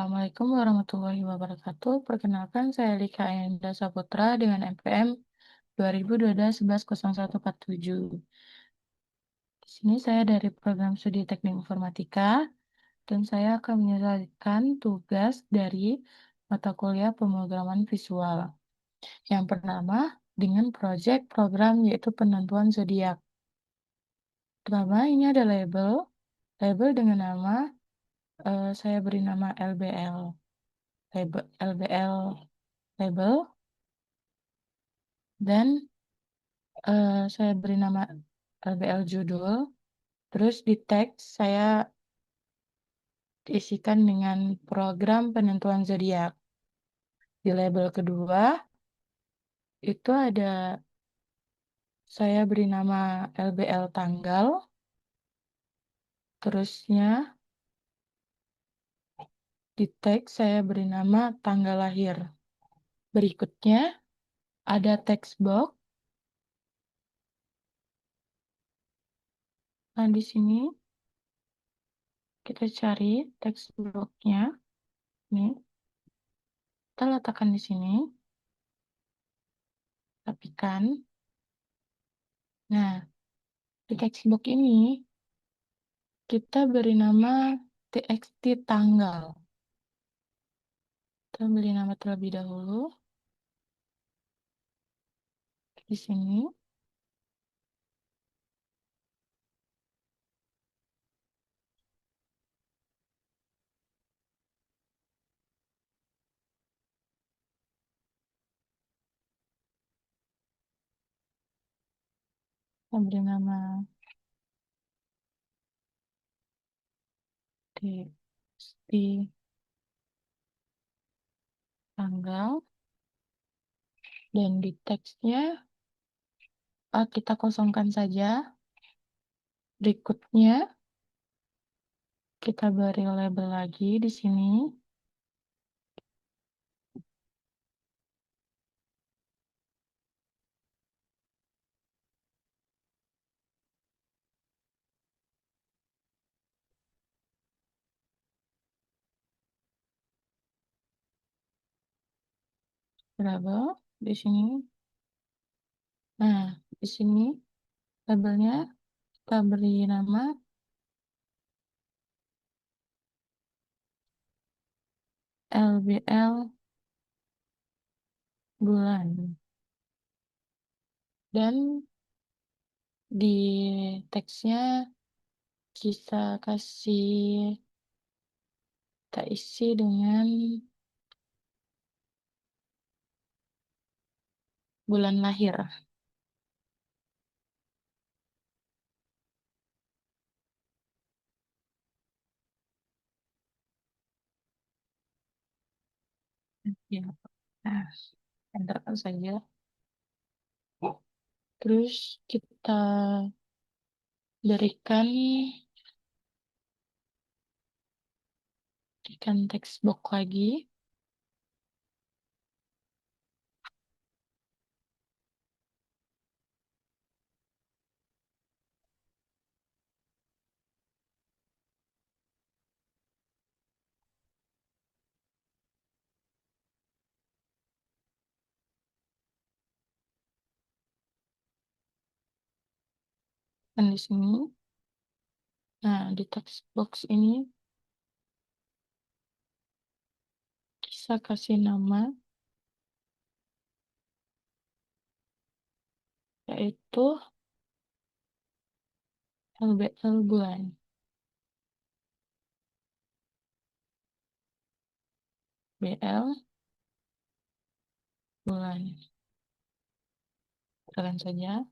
Assalamualaikum warahmatullahi wabarakatuh. Perkenalkan, saya Lika Ayanda Saputra dengan NPM 2022-110147. Di sini saya dari program studi Teknik Informatika, dan saya akan menyelesaikan tugas dari mata kuliah pemrograman visual. Yang pertama, dengan proyek program yaitu penentuan zodiak. Pertama, ini ada label. Label dengan nama, saya beri nama LBL. LBL label. Dan saya beri nama LBL judul, terus di teks saya isikan dengan program penentuan zodiak. Di label kedua, itu ada saya beri nama LBL tanggal, terusnya di teks saya beri nama tanggal lahir. Berikutnya ada text box. Nah, di sini kita cari text box-nya. Nih, kita letakkan di sini, rapikan. Nah, di text box ini kita beri nama txt tanggal. Kita beri nama terlebih dahulu. Di sini. Kita beri nama txt tanggal. Dan di teksnya kita kosongkan saja. Berikutnya kita beri label lagi di sini. Label di sini. Nah, di sini labelnya kita beri nama LBL bulan. Dan di teksnya kita isi dengan bulan lahir. Ya, nah, enterkan saja. Terus kita berikan text box lagi. Dan di sini, nah di text box ini bisa kasih nama yaitu LBL bulan. BL bulan. Tekan saja.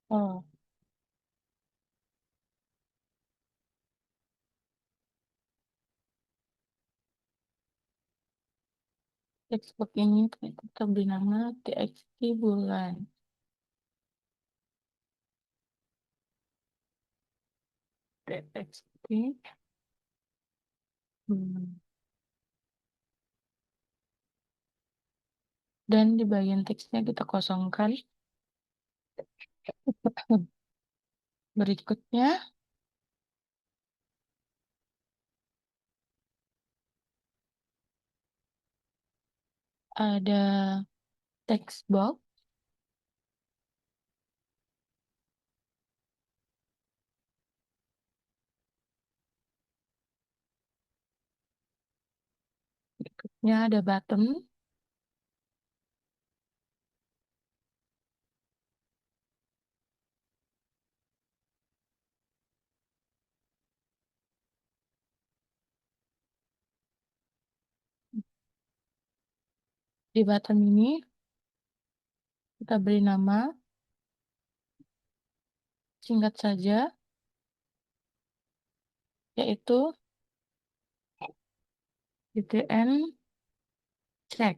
Oh, textbook ini kita beri nama TXT bulan. TXT bulan. Dan di bagian teksnya kita kosongkan. Berikutnya ada text box. Berikutnya ada button. Di button ini kita beri nama, singkat saja, yaitu GTN check.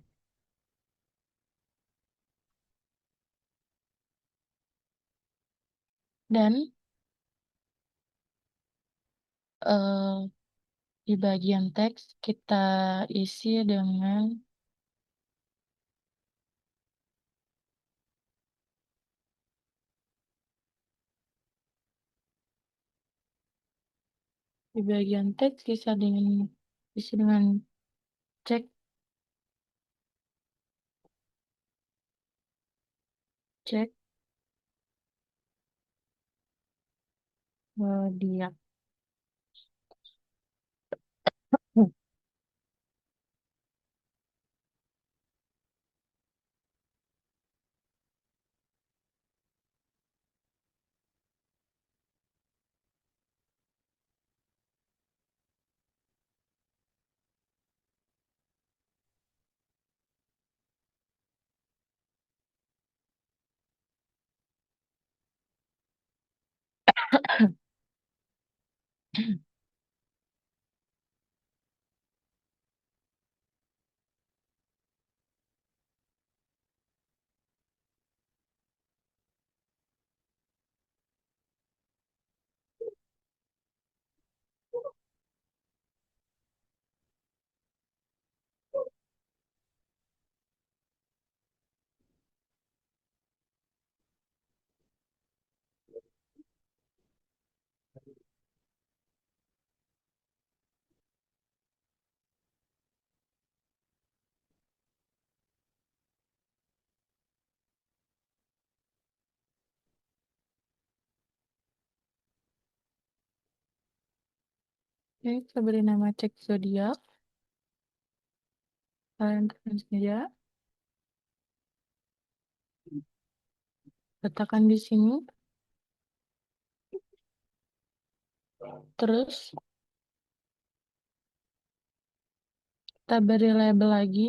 Dan eh, di bagian teks kita isi dengan di bagian teks kita dengan isi dengan cek cek dia. Oke, kita beri nama cek zodiak. Kalian tekan saja. Letakkan di sini. Terus kita beri label lagi.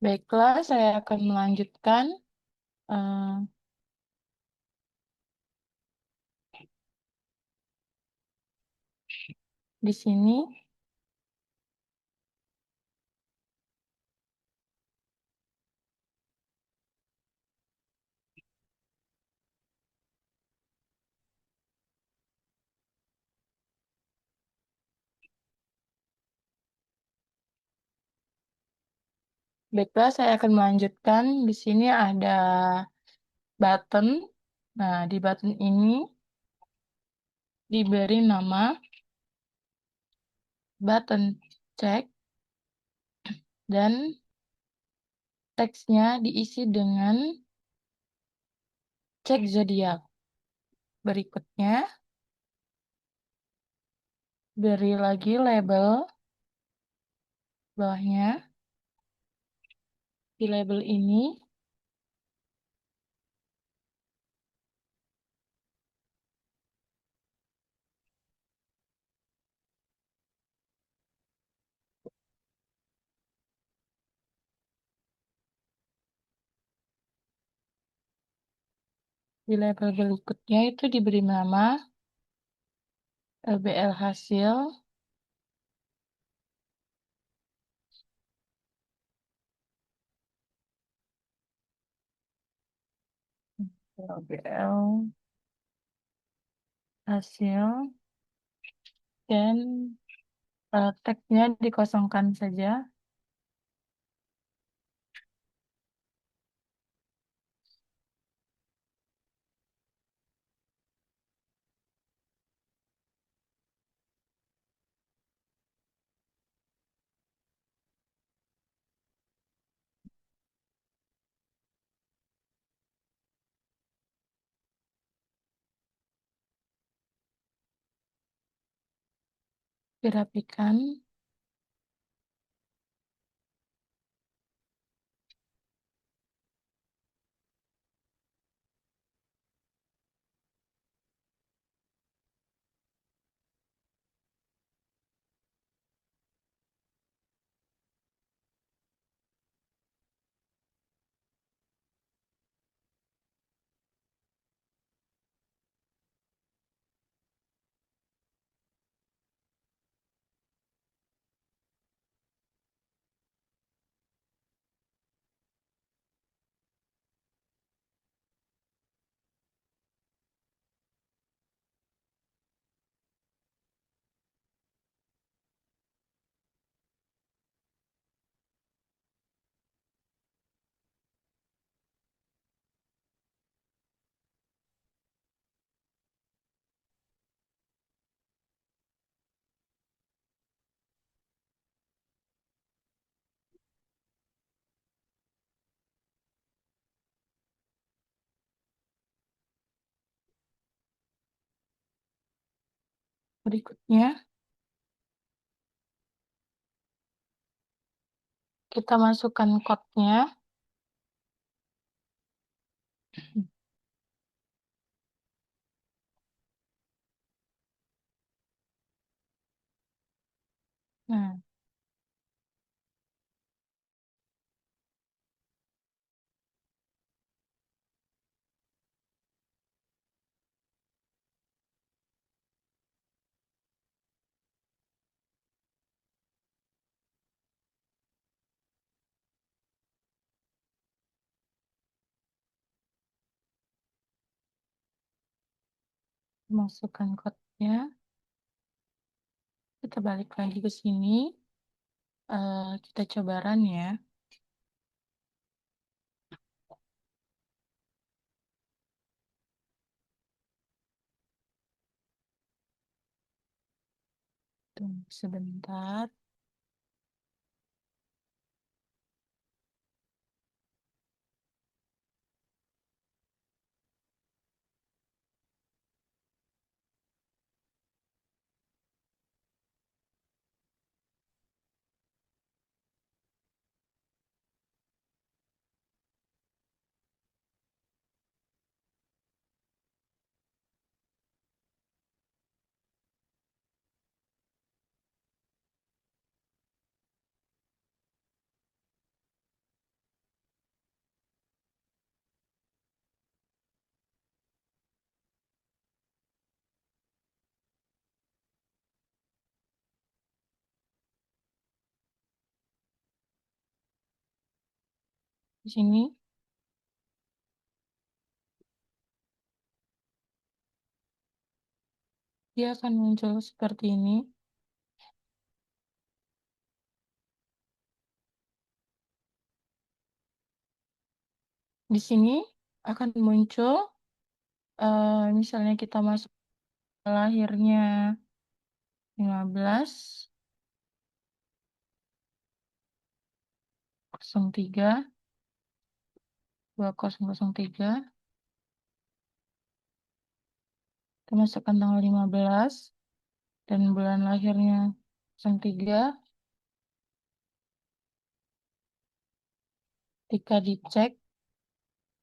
Baiklah, saya akan melanjutkan. eh, di sini. Baiklah, saya akan melanjutkan. Di sini ada button. Nah, di button ini diberi nama button cek, dan teksnya diisi dengan cek zodiak. Berikutnya, beri lagi label bawahnya. Di label ini, di label berikutnya itu diberi nama LBL hasil, LBL hasil, dan teksnya dikosongkan saja. Dirapikan. Berikutnya, kita masukkan code-nya. Nah, masukkan code-nya. Kita balik lagi ke sini. Kita coba run ya. Tunggu sebentar. Di sini, dia akan muncul seperti ini. Di sini akan muncul, misalnya kita masuk lahirnya 15, 03 2003, termasukkan tanggal 15 dan bulan lahirnya 03. Ketika dicek,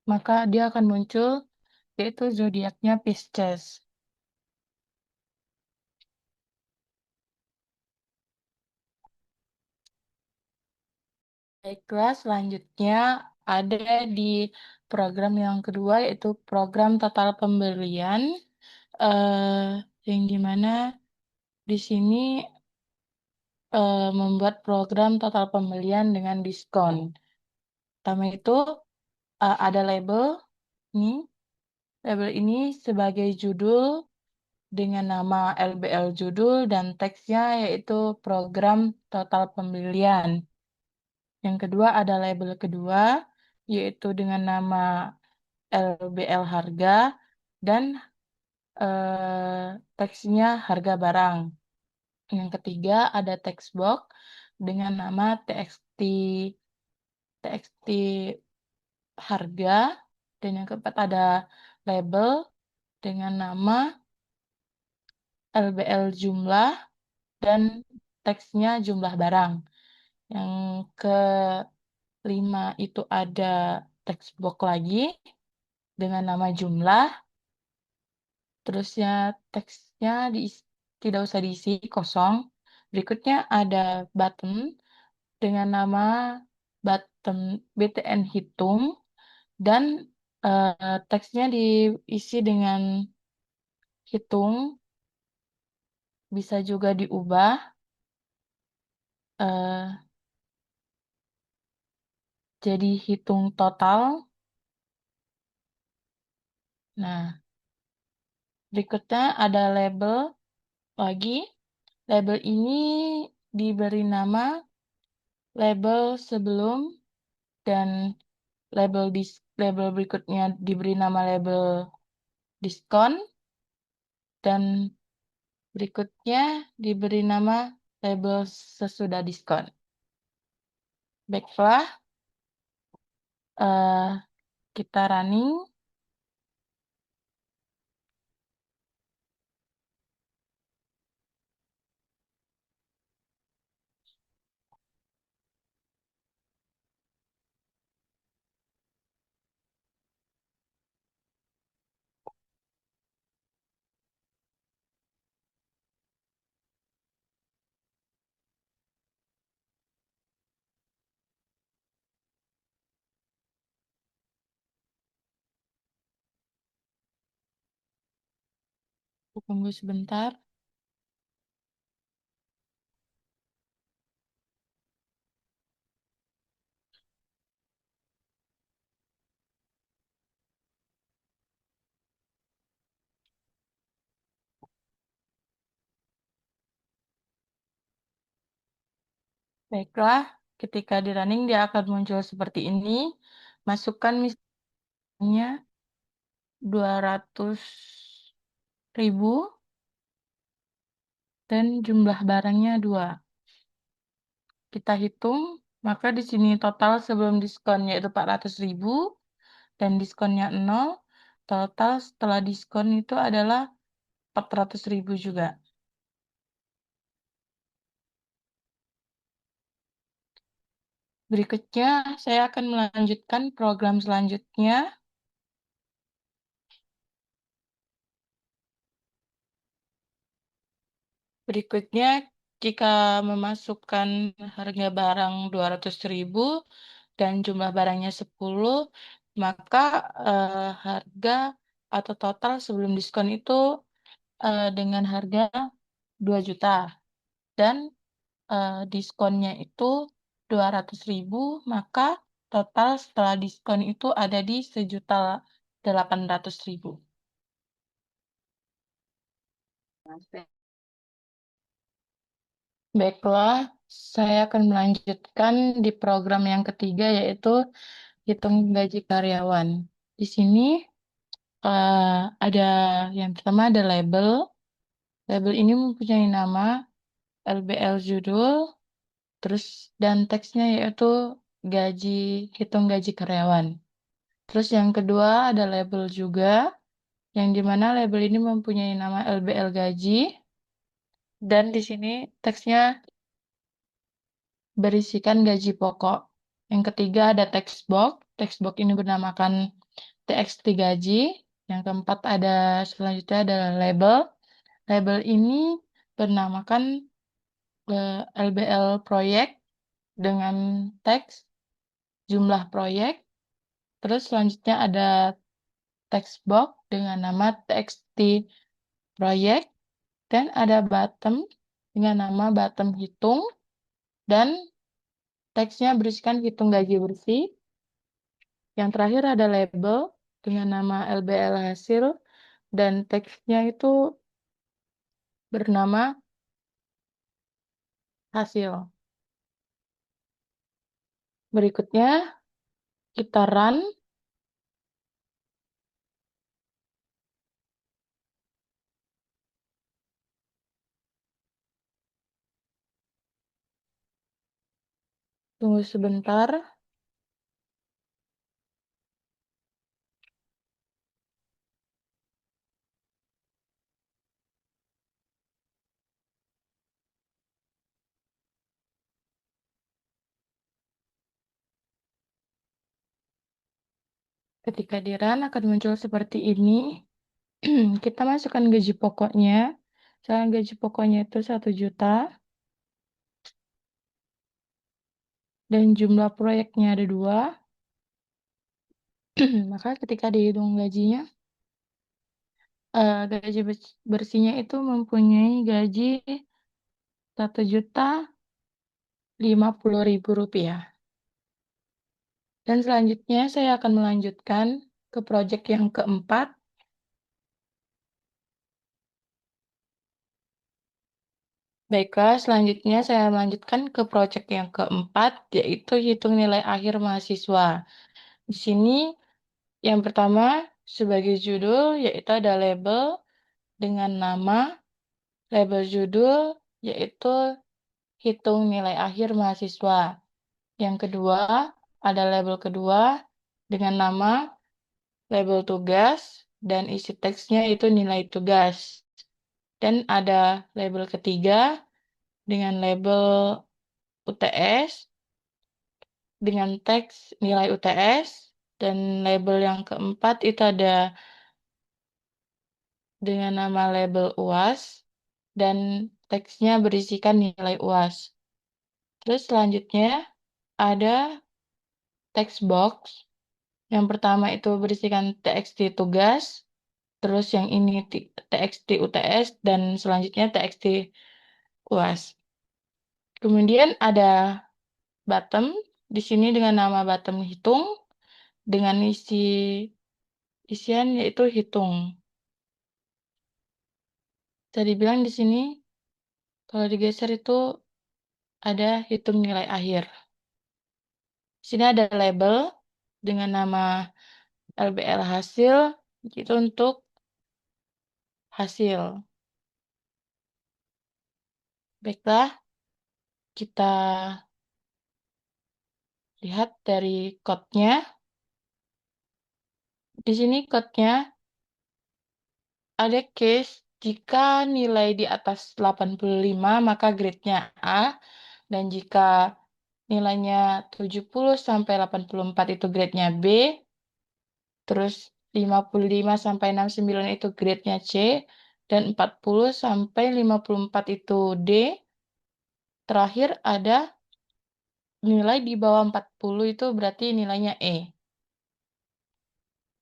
maka dia akan muncul yaitu zodiaknya Pisces. Baiklah, selanjutnya ada di program yang kedua yaitu program total pembelian, yang dimana di sini membuat program total pembelian dengan diskon. Pertama itu ada label ini. Label ini sebagai judul dengan nama LBL judul dan teksnya yaitu program total pembelian. Yang kedua ada label kedua yaitu dengan nama LBL harga dan teksnya harga barang. Yang ketiga ada text box dengan nama TXT harga, dan yang keempat ada label dengan nama LBL jumlah dan teksnya jumlah barang. Yang kelima itu ada text box lagi dengan nama jumlah, terusnya teksnya tidak usah diisi, kosong. Berikutnya ada button dengan nama button BTN hitung dan teksnya diisi dengan hitung, bisa juga diubah eh, jadi hitung total. Nah, berikutnya ada label lagi. Label ini diberi nama label sebelum dan label berikutnya diberi nama label diskon dan berikutnya diberi nama label sesudah diskon. Baiklah, eh, kita running. Tunggu sebentar. Baiklah, ketika di running dia akan muncul seperti ini. Masukkan misalnya 200.000 dan jumlah barangnya 2. Kita hitung, maka di sini total sebelum diskon yaitu 400.000 dan diskonnya 0. Total setelah diskon itu adalah 400.000 juga. Berikutnya, saya akan melanjutkan program selanjutnya. Berikutnya, jika memasukkan harga barang 200.000 dan jumlah barangnya 10, maka harga atau total sebelum diskon itu dengan harga 2 juta. Dan diskonnya itu 200.000, maka total setelah diskon itu ada di 1.800.000. Baiklah, saya akan melanjutkan di program yang ketiga yaitu hitung gaji karyawan. Di sini ada yang pertama ada label. Label ini mempunyai nama LBL judul, terus dan teksnya yaitu gaji, hitung gaji karyawan. Terus yang kedua ada label juga, yang dimana label ini mempunyai nama LBL gaji, dan di sini teksnya berisikan gaji pokok. Yang ketiga ada text box. Text box ini bernamakan TXT gaji. Yang keempat ada selanjutnya adalah label. Label ini bernamakan LBL proyek dengan teks jumlah proyek. Terus selanjutnya ada text box dengan nama TXT proyek dan ada bottom dengan nama bottom hitung dan teksnya berisikan hitung gaji bersih. Yang terakhir ada label dengan nama LBL hasil dan teksnya itu bernama hasil. Berikutnya kita run. Tunggu sebentar. Ketika di run akan muncul seperti ini. Kita masukkan gaji pokoknya. Misalnya gaji pokoknya itu 1 juta. Dan jumlah proyeknya ada 2. Maka ketika dihitung gajinya, gaji bersihnya itu mempunyai gaji 1.050.000 rupiah. Dan selanjutnya saya akan melanjutkan ke proyek yang keempat. Baiklah, selanjutnya saya melanjutkan ke proyek yang keempat, yaitu hitung nilai akhir mahasiswa. Di sini yang pertama sebagai judul, yaitu ada label dengan nama label judul, yaitu hitung nilai akhir mahasiswa. Yang kedua, ada label kedua dengan nama label tugas dan isi teksnya itu nilai tugas. Dan ada label ketiga dengan label UTS dengan teks nilai UTS dan label yang keempat itu ada dengan nama label UAS dan teksnya berisikan nilai UAS. Terus selanjutnya ada text box. Yang pertama itu berisikan TXT tugas, terus yang ini TXT UTS, dan selanjutnya TXT UAS. Kemudian ada bottom, di sini dengan nama bottom hitung, dengan isian yaitu hitung. Tadi bilang di sini, kalau digeser itu ada hitung nilai akhir. Di sini ada label dengan nama LBL hasil, itu untuk hasil. Baiklah, kita lihat dari code-nya. Di sini code-nya ada case jika nilai di atas 85 maka grade-nya A, dan jika nilainya 70 sampai 84 itu grade-nya B, terus 55 sampai 69 itu grade-nya C, dan 40 sampai 54 itu D. Terakhir ada nilai di bawah 40 itu berarti nilainya E.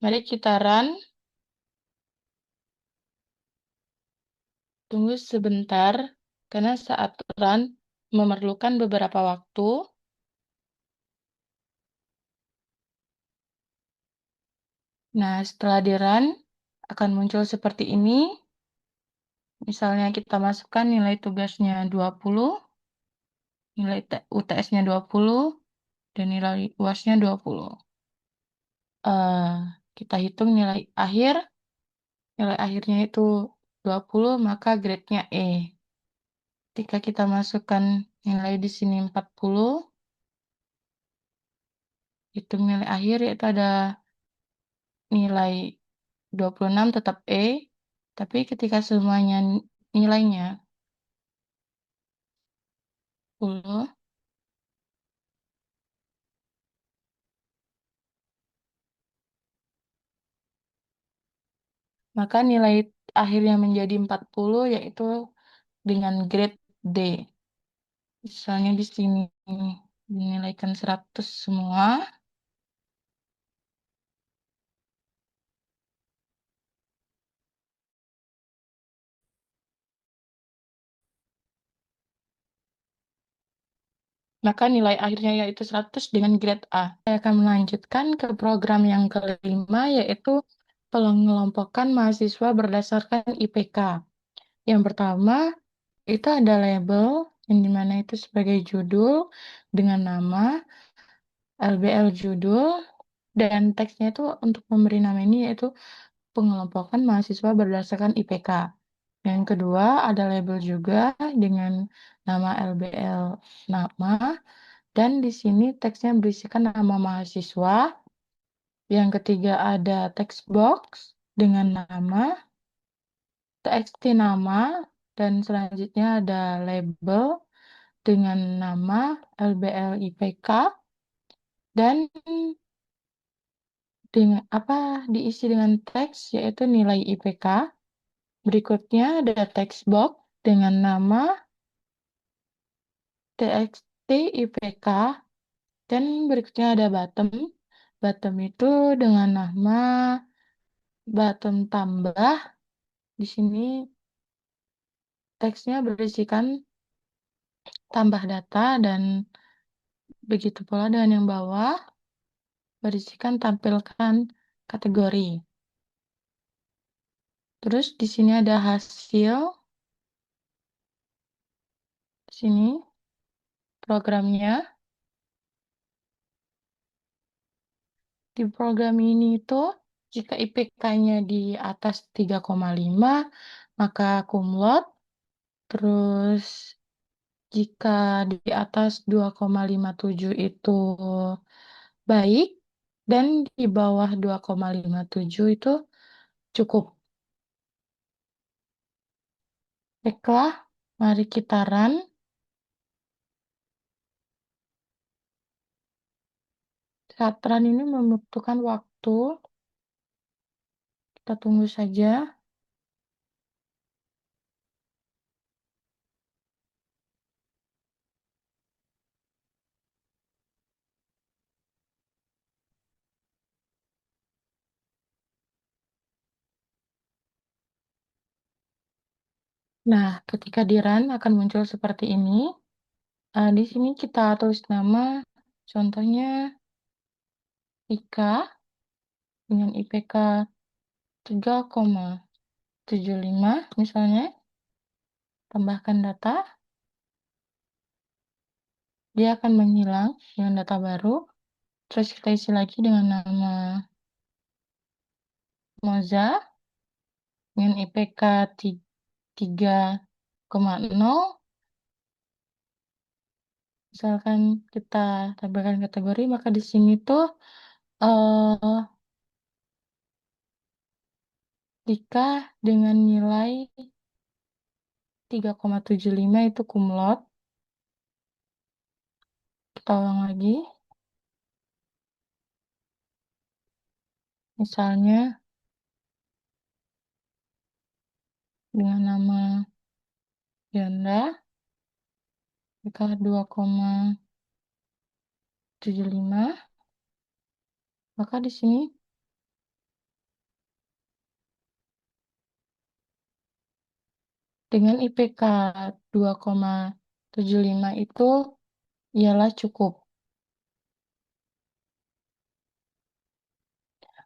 Mari kita run. Tunggu sebentar, karena saat run memerlukan beberapa waktu. Nah, setelah di run, akan muncul seperti ini. Misalnya kita masukkan nilai tugasnya 20, nilai UTS-nya 20, dan nilai UAS-nya 20. Kita hitung nilai akhir. Nilai akhirnya itu 20, maka grade-nya E. Ketika kita masukkan nilai di sini 40, hitung nilai akhir yaitu ada nilai 26 tetap E, tapi ketika semuanya nilainya 10, maka nilai akhirnya menjadi 40 yaitu dengan grade D. Misalnya di sini dinilaikan 100 semua, maka nilai akhirnya yaitu 100 dengan grade A. Saya akan melanjutkan ke program yang kelima, yaitu pengelompokan mahasiswa berdasarkan IPK. Yang pertama, itu ada label, yang dimana itu sebagai judul dengan nama, LBL judul, dan teksnya itu untuk memberi nama ini yaitu pengelompokan mahasiswa berdasarkan IPK. Yang kedua, ada label juga dengan nama LBL nama, dan di sini teksnya berisikan nama mahasiswa. Yang ketiga ada text box dengan nama, TXT nama, dan selanjutnya ada label dengan nama LBL IPK, dan dengan diisi dengan teks yaitu nilai IPK. Berikutnya ada text box dengan nama TXT IPK, dan berikutnya ada bottom. Bottom itu dengan nama bottom tambah. Di sini teksnya berisikan tambah data, dan begitu pula dengan yang bawah berisikan tampilkan kategori. Terus di sini ada hasil. Di sini programnya. Di program ini itu jika IPK-nya di atas 3,5 maka kumlot. Terus jika di atas 2,57 itu baik, dan di bawah 2,57 itu cukup. Baiklah, mari kita run. Saat run ini membutuhkan waktu, kita tunggu saja. Nah, ketika di run akan muncul seperti ini. Di sini kita tulis nama, contohnya Ika dengan IPK 3,75 misalnya, tambahkan data, dia akan menghilang dengan data baru. Terus kita isi lagi dengan nama Moza dengan IPK 3,0. Misalkan kita tambahkan kategori, maka di sini tuh eh, Ika dengan nilai 3,75 itu kumlot. Kita ulang lagi. Misalnya dengan nama Yanda, IPK 2,75, maka di sini dengan IPK 2,75 itu ialah cukup.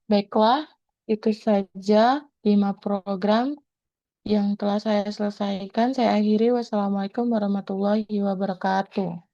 Baiklah, itu saja 5 program yang telah saya selesaikan. Saya akhiri. Wassalamualaikum warahmatullahi wabarakatuh.